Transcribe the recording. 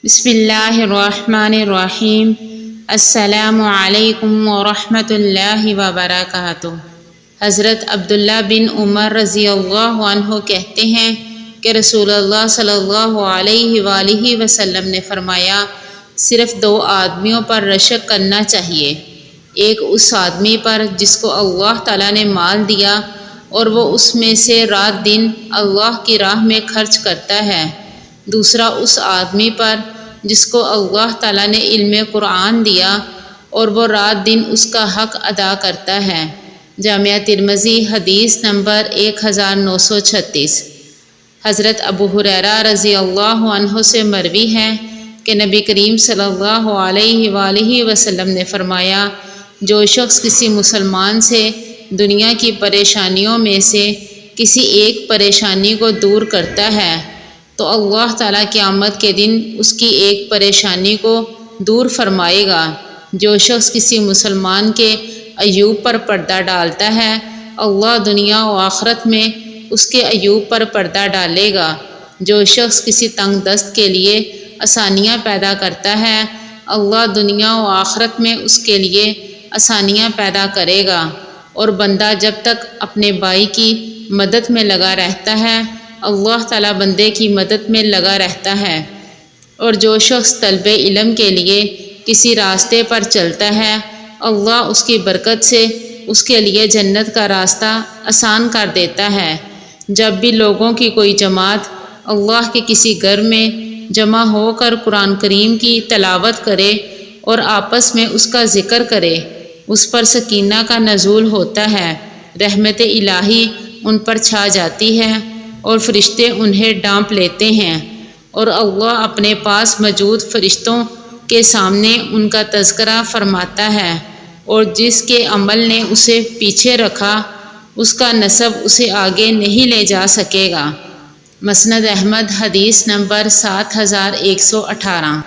بسم اللہ الرحمن الرحیم۔ السلام علیکم ورحمۃ اللہ وبرکاتہ۔ حضرت عبداللہ بن عمر رضی اللہ عنہ کہتے ہیں کہ رسول اللہ صلی اللہ علیہ وآلہ وسلم نے فرمایا، صرف 2 آدمیوں پر رشک کرنا چاہیے، ایک اس آدمی پر جس کو اللہ تعالیٰ نے مال دیا اور وہ اس میں سے رات دن اللہ کی راہ میں خرچ کرتا ہے، دوسرا اس آدمی پر جس کو اللہ تعالیٰ نے علم قرآن دیا اور وہ رات دن اس کا حق ادا کرتا ہے۔ جامعہ ترمذی حدیث نمبر 1936۔ حضرت ابو ہریرہ رضی اللہ عنہ سے مروی ہے کہ نبی کریم صلی اللہ علیہ وآلہ وسلم نے فرمایا، جو شخص کسی مسلمان سے دنیا کی پریشانیوں میں سے کسی ایک پریشانی کو دور کرتا ہے تو اللہ تعالیٰ قیامت کے دن اس کی ایک پریشانی کو دور فرمائے گا۔ جو شخص کسی مسلمان کے عیوب پر پردہ ڈالتا ہے، اللہ دنیا و آخرت میں اس کے عیوب پر پردہ ڈالے گا۔ جو شخص کسی تنگ دست کے لیے آسانیاں پیدا کرتا ہے، اللہ دنیا و آخرت میں اس کے لیے آسانیاں پیدا کرے گا۔ اور بندہ جب تک اپنے بھائی کی مدد میں لگا رہتا ہے، اللہ تعالیٰ بندے کی مدد میں لگا رہتا ہے۔ اور جو شخص طلب علم کے لیے کسی راستے پر چلتا ہے، اللہ اس کی برکت سے اس کے لیے جنت کا راستہ آسان کر دیتا ہے۔ جب بھی لوگوں کی کوئی جماعت اللہ کے کسی گھر میں جمع ہو کر قرآن کریم کی تلاوت کرے اور آپس میں اس کا ذکر کرے، اس پر سکینہ کا نزول ہوتا ہے، رحمت الہی ان پر چھا جاتی ہے اور فرشتے انہیں ڈانپ لیتے ہیں، اور اللہ اپنے پاس موجود فرشتوں کے سامنے ان کا تذکرہ فرماتا ہے، اور جس کے عمل نے اسے پیچھے رکھا اس کا نسب اسے آگے نہیں لے جا سکے گا۔ مسند احمد حدیث نمبر 7118۔